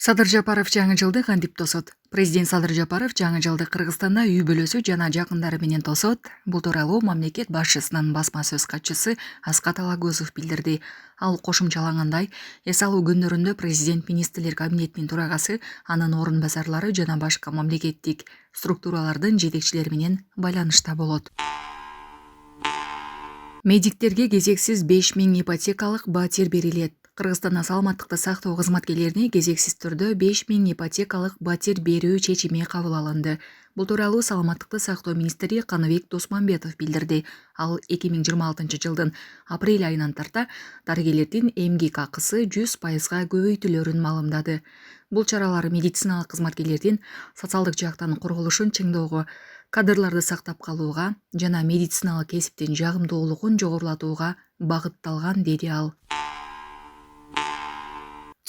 Садыр Жапаров жаңы жылды кантип тосот? Президент Садыр Жапаров жаңы жылды Кыргызстанда үй бүлөсү жана жакындары менен тосот. Бул тууралуу мамлекет башчысынын басма сөз катчысы Аскат Алагөзов билдирди. Ал кошумчалагандай, эс алуу күндөрүндө президент министрлер кабинетинин төрагасы, анын орун басарлары жана башка мамлекеттик структуралардын жетекчилери менен байланышта болот. Медиктерге кезексиз 5000 ипотекалык батир берилет. Кыргызстанда саламаттыкты сактоо кызматкерлерине кезексиз түрдө 5000 ипотекалык батир берүү чечими кабыл алынды. Бул тууралуу саламаттыкты сактоо министри Каныбек Досмамбетов билдирди. Ал 2026 жылдын апрель айынан тарта дарыгерлердин эмгек акысы 100% көбөйтүлөрүн маалымдады. Бул чаралар медициналык кызматкерлердин социалдык жактан корголушун чыңдоого, кадрларды сактап калууга жана медициналык кесиптин жагымдуулугун жогорулатууга багытталган, деди ал.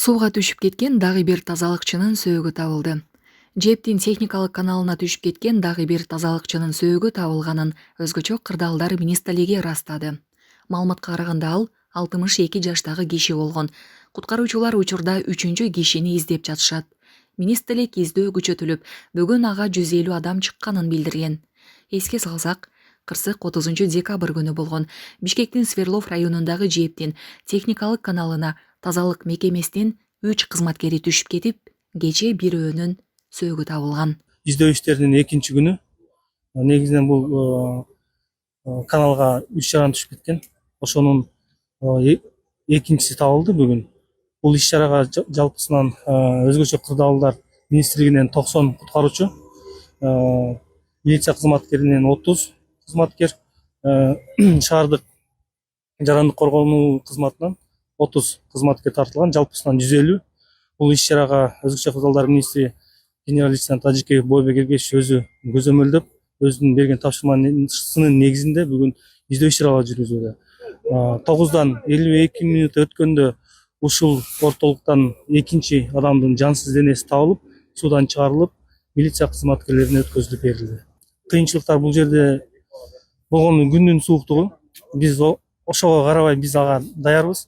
Сууга түшүп кеткен дагы бир тазалыкчынын сөөгү табылды. Жептин техникалык каналына түшүп кеткен дагы бир тазалыкчынын сөөгү табылганын өзгөчө кырдаалдар министрлиги ырастады. Маалыматка караганда ал 62 жаштагы киши болгон. Куткаруучулар учурда 3-чү кишини издеп жатышат. Министрлик издөө күчөтүлүп, бүгүн ага 150 адам чыкканын билдирген. Эске салсак, кырсык 30 декабрь күнү болгон. Бишкектин Сверлов районундагы Жептин техникалык каналына тазалык мекемесинин 3 кызматкери түшүп кетип, кече бирөөнүн сөөгү табылган. Издөө иштеринин экинчи күнү негизинен бул каналга 3 жаран түшүп кеткен. Ошонун экинчиси табылды бүгүн. Бул иш чарага жалпысынан өзгөчө кырдаалдар министрлигинен 90 куткаруучу, милиция кызматкеринен 30 кызматкер, шаардык жарандык коргонуу кызматынан 30 кызматкер тартылган, жалпысынан 150. Бул иш чарага өзгөчө кырдаалдар министри генерал-лейтенант Тажикеев Бойбек Эргешев өзү көзөмөлдөп, өзүнүн берген тапшырмасынын негизинде бүгүн издөө иш чаралары жүргүзүүдө. 9-дан 52 минут өткөндө ушул ортолуктан экинчи адамдын жансыз денеси табылып, суудан чыгарылып, милиция кызматкерлерине өткөзүлүп берилди. Кыйынчылыктар бул жерде болгону күндүн сууктугу. Биз ошого карабай биз ага даярбыз.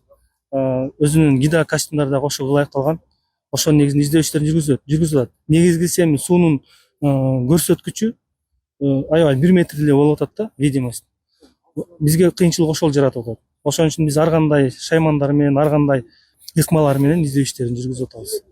Өзүнүн гидрокостюмдары да ошого ылайыкталган. Ошонун негизинде издөө иштери жүргүзүлөт. Негизгиси эми суунун көрсөткүчү аябай 1 метр эле болуп атат да, видимость. Бизге кыйынчылык ошол жаратып атат. Ошон үчүн биз ар кандай шаймандар менен, ар кандай ыкмалар менен издөө иштерин жүргүзүп атабыз.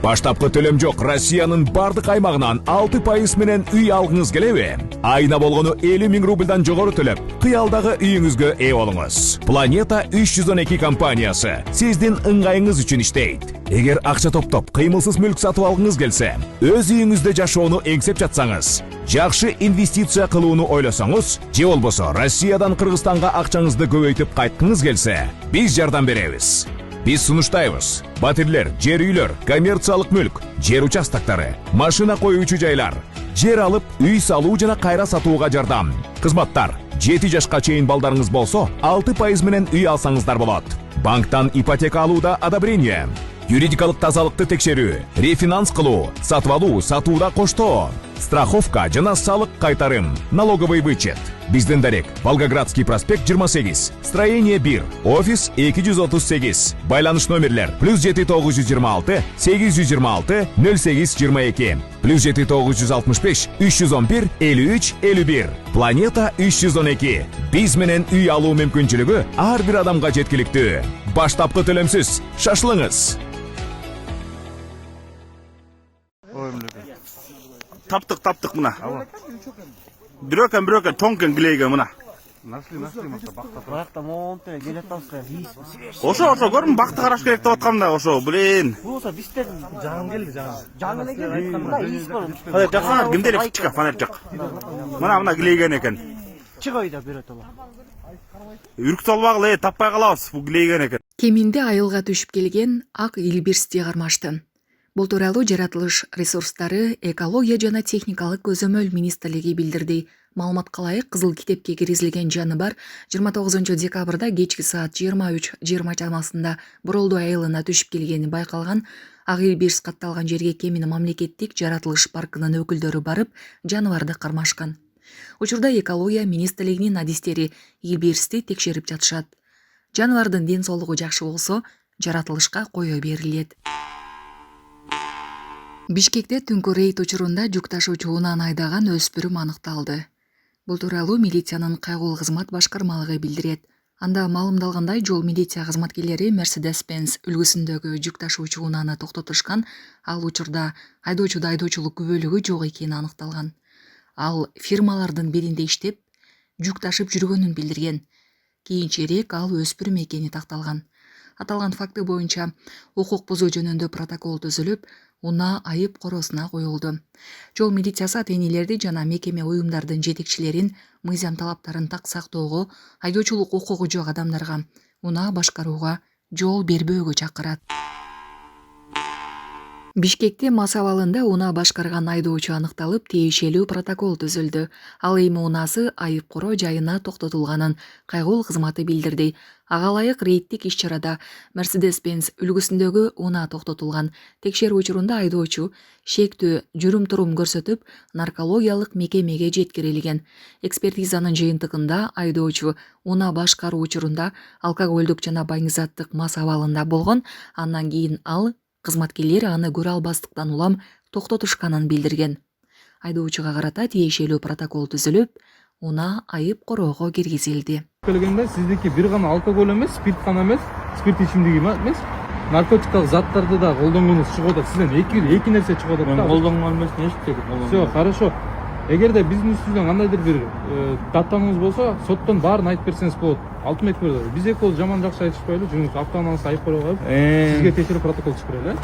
Баштапкы төлөм жок Россиянын бардык аймагынан 6% менен үй алгыңыз келеби? Айына болгону 50 000 рубльдан жогору төлөп, кыялдагы үйүңүзгө ээ болуңуз. Планета 312 компаниясы сиздин ыңгайыңыз үчүн иштейт. Эгер акча топтоп, кыймылсыз мүлк сатып алгыңыз келсе, өз үйүңүздө жашоону эңсеп жатсаңыз, жакшы инвестиция кылууну ойлосоңуз, же болбосо Россиядан Кыргызстанга акчаңызды көбөйтүп кайткыңыз келсе, биз жардам беребиз. Биз сунуштайбыз. Батирлер, жер үйлөр, коммерциялык мүлк, жер участоктары, машина коюучу жайлар, жер алып, үй салуу жана кайра сатууга жардам. Кызматтар: 7 жашка чейин балдарыңыз болсо, 6% менен үй алсаңыздар болот. Банктан ипотека алууда одобрение, юридикалык тазалыкты текшерүү, рефинанс кылуу, сатып алуу, сатууда коштоо, страховка жана салык кайтарым, налоговый вычет. Биздин дарек: Волгоградский проспект 28, строение 1, офис 238. Байланыш номерлер: +7926 826 0822, +7965 311 53 51. Планета 312. Биз менен үй алуу мүмкүнчүлүгү ар бир адамга жеткиликтүү. Баштапкы төлөмсүз. Шашылыңыз. Таптык мына. Бирөкөн тоңкен гилейге мына. Баякта монте келет алса. Ошо көрүм бакты караш керек деп атканда ошо, блин. Болсо биздер жаңы келди. Айтканда иис бар. Фонарь жаксаңар, кимдер чыка фонарь жак. Мына гилейген экен. Чыгойда берет ала. Үркүт албагыла, таппай калабыз, бул гилейген экен. Кеминде айылга түшүп келген ак илбирсти кармашты. Бул тууралуу жаратылыш ресурстары, экология жана техникалык көзөмөл министрлиги билдирди. Маалыматка ылайык, кызыл китепке киргизилген жаныбар 29 декабрда кечки саат 23:20 чамасында Боролду айылына түшүп келгени байкалган. Ак илбирс катталган жерге Кемин мамлекеттик жаратылыш паркынын өкүлдөрү барып, жаныбарды кармашкан. Учурда экология министрлигинин адистери илбирсти текшерип жатышат. Жаныбардын ден соолугу жакшы болсо, жаратылышка кое берилет. Бишкекте түнкү рейд учурунда жүк ташуучу унааны айдаган өспүрүм аныкталды. Бул тууралуу милициянын кайгылуу кызмат башкармалыгы билдирет. Анда маалымдалгандай, жол милиция кызматкерлери Mercedes-Benz үлгүсүндөгү жүк ташуучу унааны токтотушкан. Ал учурда айдоочуда айдоочулук күбөлүгү жок экени аныкталган. Ал фирмалардын биринде иштеп, жүк ташып жүргөнүн билдирген. Кийинчерээк ал өспүрүм экени такталган. Аталган факты боюнча укук бузуу жөнүндө протокол түзүлүп, унаа айып короосуна коюлду. Жол милициясы ата-энелерди жана мекеме уюмдардын жетекчилерин мыйзам талаптарын так сактоого, айдоочулук укугу жок адамдарга унаа башкарууга жол бербөөгө чакырат. Бишкекте мас абалында унаа башкарган айдоочу аныкталып, тиешелүү протокол түзүлдү. Ал эми унаасы айып короо жайына токтотулганын кайгылуу кызматы билдирди. Ага ылайык рейдтик иш-чарада Mercedes-Benz үлгүсүндөгү унаа токтотулган. Текшерүү учурунда айдоочу шектүү жүрүм-турум көрсөтүп, наркологиялык мекемеге жеткирилген. Экспертизанын жыйынтыгында айдоочу унаа башкаруу учурунда алкоголдук жана байыңзаттык мас абалында болгон. Андан кийин ал кызматкерлер аны көрө албастыктан улам токтотушканын билдирген. Айдоочуга карата тиешелүү протокол түзүлүп, унаа айып короого киргизилди. Келгенде сиздики бир гана алкоголь эмес, спирт гана эмес, спирт ичимдиги эмес, наркотикалык заттарды да колдонгонуңуз чыгып атат. Сизден эки нерсе чыгып атат. Мен колдонгон эмес, не иштеп колдонгон. Все, хорошо. Эгерде биздин үстүбүздөн кандайдыр бир даттанууңуз болсо, соттон баарын айтып берсеңиз болот. Алтынбек мырза, биз экөөбүз жаман жакшы айтышпайлы, жүрүңүз, автоунааңызды айып короо коюп, сизге текшерүү протокол чыгарайлы.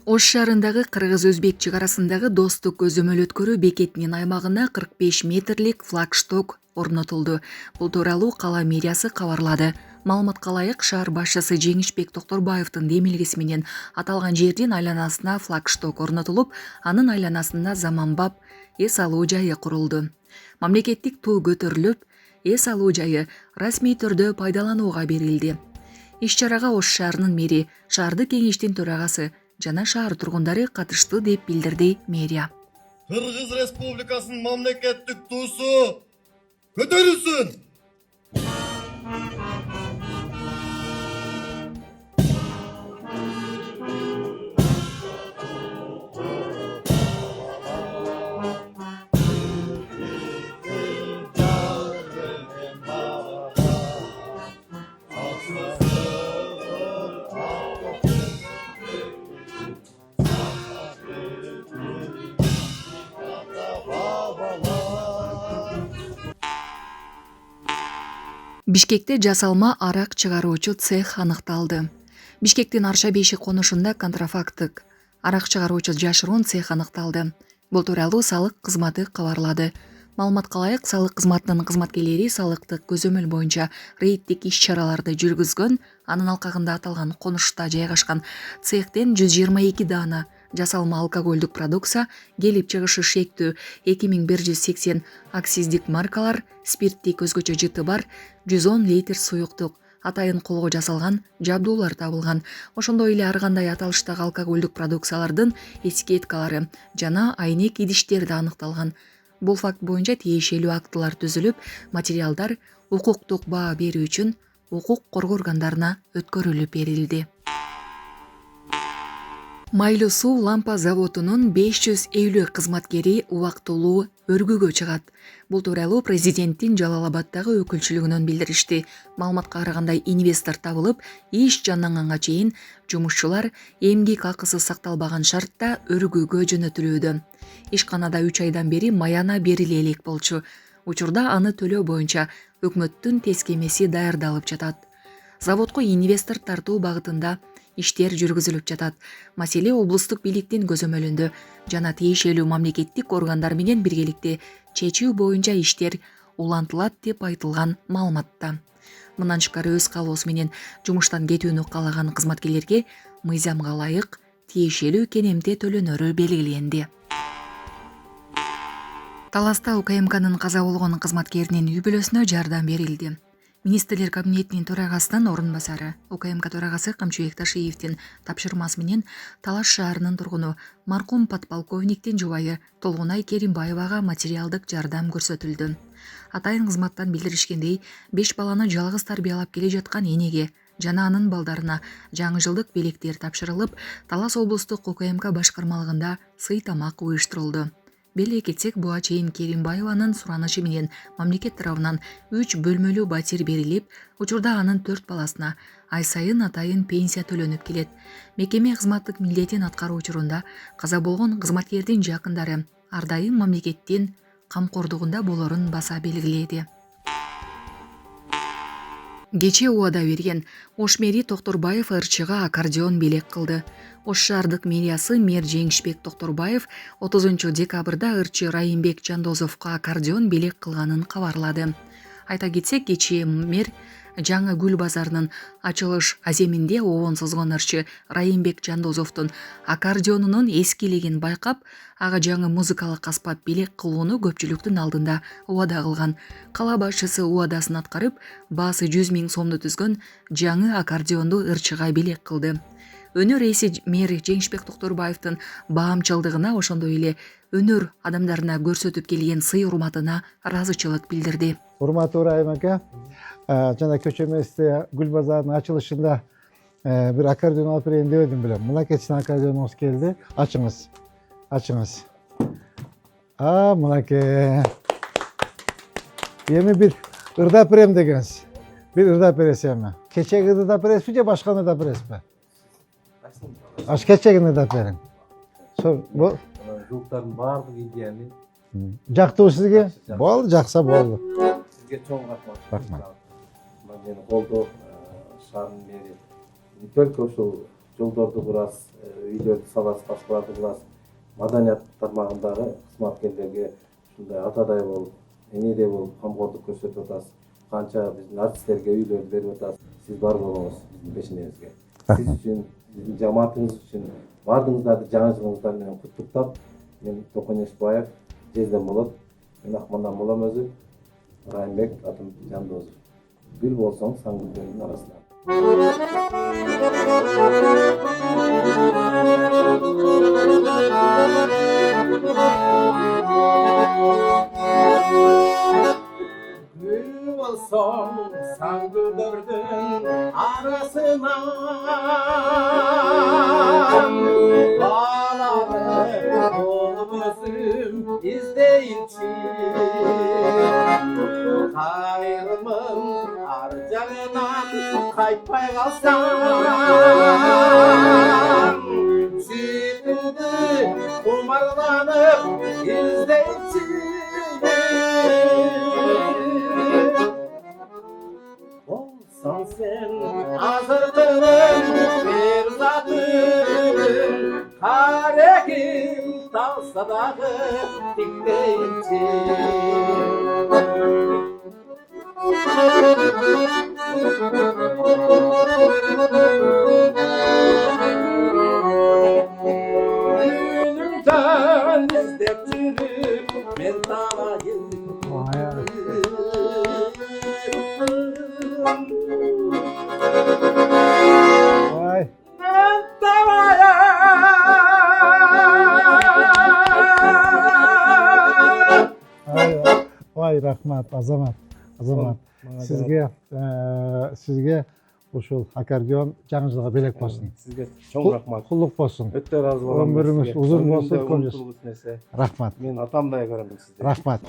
Ош шаарындагы кыргыз-өзбек чек арасындагы достук көзөмөл өткөрүү бекетинин аймагына 45 метрлик флагшток орнотулду. Бул тууралуу кала мэриясы кабарлады. Маалыматка ылайык, шаар башчысы Жеңишбек Токторбаевдин демилгеси менен аталган жердин айланасына флагшток орнотулуп, анын айланасында заманбап эс алуу жайы курулду. Мамлекеттик туу көтөрүлүп, эс алуу жайы расмий түрдө пайдаланууга берилди. Иш-чарага Ош шаарынын мэри, шаардык кеңештин төрагасы жана шаар тургундары катышты деп билдирди мэрия. Кыргыз Республикасынын мамлекеттик туусу көтөрүлсүн. Бишкекте жасалма арак чыгаруучу цех аныкталды. Бишкектин Арша Беши конушунда контрафактык арак чыгаруучу жашыруун цех аныкталды. Бул тууралуу салык кызматы кабарлады. Маалыматка ылайык, салык кызматынын кызматкерлери салыктык көзөмөл боюнча рейдтик иш-чараларды жүргүзгөн. Анын алкагында аталган конушта жайгашкан цехтен 122 даана жасалма алкоголдук продукция, келип чыгышы шектүү 2180 акциздик маркалар, спирттик өзгөчө жыты бар 110 литр суюктук, атайын колго жасалган жабдуулар табылган. Ошондой эле ар кандай аталыштагы алкоголдук продукциялардын этикеткалары жана айнек идиштер да аныкталган. Бул факт боюнча тиешелүү актылар түзүлүп, материалдар укуктук баа берүү үчүн укук коргоо органдарына өткөрүлүп берилди. Майлуу суу лампа заводунун 550 кызматкери убактылуу өргүүгө чыгат. Бул тууралуу президенттин Жалал Абаддагы өкүлчүлүгүнөн билдиришти. Маалыматка карагандай, инвестор табылып, иш жанданганга чейин жумушчулар эмгек акысы сакталбаган шартта өргүүгө жөнөтүлүүдө. Ишканада 3 айдан бери маяна бериле элек болчу. Учурда аны төлөө боюнча өкмөттүн тескемеси даярдалып жатат. Заводко инвестор тартуу багытында иштер жүргүзүлүп жатат. Маселе облустук бийликтин көзөмөлүндө жана тиешелүү мамлекеттик органдар менен биргеликте чечүү боюнча иштер улантылат деп айтылган маалыматта. Мындан тышкары өз каалоосу менен жумуштан кетүүнү каалаган кызматкерлерге мыйзамга ылайык тиешелүү кенемте төлөнөрү белгиленди. Таласта УКМКнын каза болгон кызматкеринин үй бүлөсүнө жардам берилди. Министрлер кабинетинин төрагасынын орун басары, УКМК төрагасы Камчыбек Ташиевдин тапшырмасы менен Талаш шаарынын тургуну маркум подполковниктин жубайы Толгунай Керимбаевага материалдык жардам көрсөтүлдү. Атайын кызматтан билдиришкендей, 5 баланы жалгыз тарбиялап келе жаткан энеге жана анын балдарына жаңы жылдык белектер тапшырылып, Талас облустук УКМК башкармалыгында сый тамак уюштурулду. Беле кетсек, буга чейин Керимбаеванын суранышы менен мамлекет тарабынан 3 бөлмөлүү батир берилип, учурда анын 4 баласына ай сайын атайын пенсия төлөнүп келет. Мекеме кызматтык милдетин аткаруу учурунда каза болгон кызматкердин жакындары ар дайым мамлекеттин камкордугунда болорун баса белгиледи. Кечээ убада берген Ош мэри Токторбаев ырчыга аккордеон белек кылды. Ош шаардык мэриясы мэр Жеңишбек Токторбаев 30 декабрда ырчы Райымбек Жандозовго аккордеон белек кылганын кабарлады. Айта кетсек, кечээ мэр жаңы гүл базарынын ачылыш аземинде обон созгон ырчы Райымбек Жандозовдун аккордеонунун эскилигин байкап, ага жаңы музыкалык аспап белек кылууну көпчүлүктүн алдында убада кылган. Кала башчысы убадасын аткарып, баасы 100 000 сомду түзгөн жаңы аккордеонду ырчыга белек кылды. Өнөр ээси мэр Жеңишбек Токторбаевдин баамчылдыгына, ошондой эле өнөр адамдарына көрсөтүп келген сый урматына ыраазычылык билдирди. Урматтуу Райым ака, жана көчөмөздө гүл базарынын ачылышында бир аккордеон алып берейин деп едим билем. Мынакей сиздин аккордеонуңуз келди. Ачыңыз. Ачыңыз. Мынакей. Эми бир ырдап берем дегенсиз. Бир ырдап бересиз эми. Кечеги ырдап бересизби же башка ырдап бересизби? Кечегини ырдап бериң. Жуктардын баардык идеяны Жактыбы сизге? Болду, жакса болду. сизге чоң рахмат. Рахмат. Мени колдоп, шаардын мэри не только ушул жолдорду курасыз, үйлөрдү саласыз, башкаларды кыласыз, маданият тармагындагы кызматкерлерге ушундай атадай болуп, энедей болуп камкордук көрсөтүп атасыз. Канча биздин артисттерге үйлөрдү берип атасыз. Сиз бар болуңуз биздин пешенебизге. Сиз үчүн, биздин жамаатыңыз үчүн баардыгыңыздарды жаңы жылыңыздар менен куттуктап, мен Токонешбаев жезден болот. Мен Акмандан болом өзү. Райымбек атым Жандозов. Гүл болсоң сан гүлдөрдүн арасынан. Gül bolsam san güllerden arasından bağları olup özüm izleyince hayrımın arcağından kaypay kalsam sütündü umarlanıp izleyince olsan sen hazırlığın bir zatın karekim dalsa dağı dikleyince Gönlümden izlep yürüp ben dalayım Vay. Ben dalayım Vay rahmat, azamat. Sizge ушул аккордеон жаңы жылга белек болсун. Сизге чоң рахмат. Куллук болсун. Өтө ыраазы болом. Өмүрүңүз узун болсун, көп болсун. Рахмат. Мен атамдай көрөм сизди. Рахмат.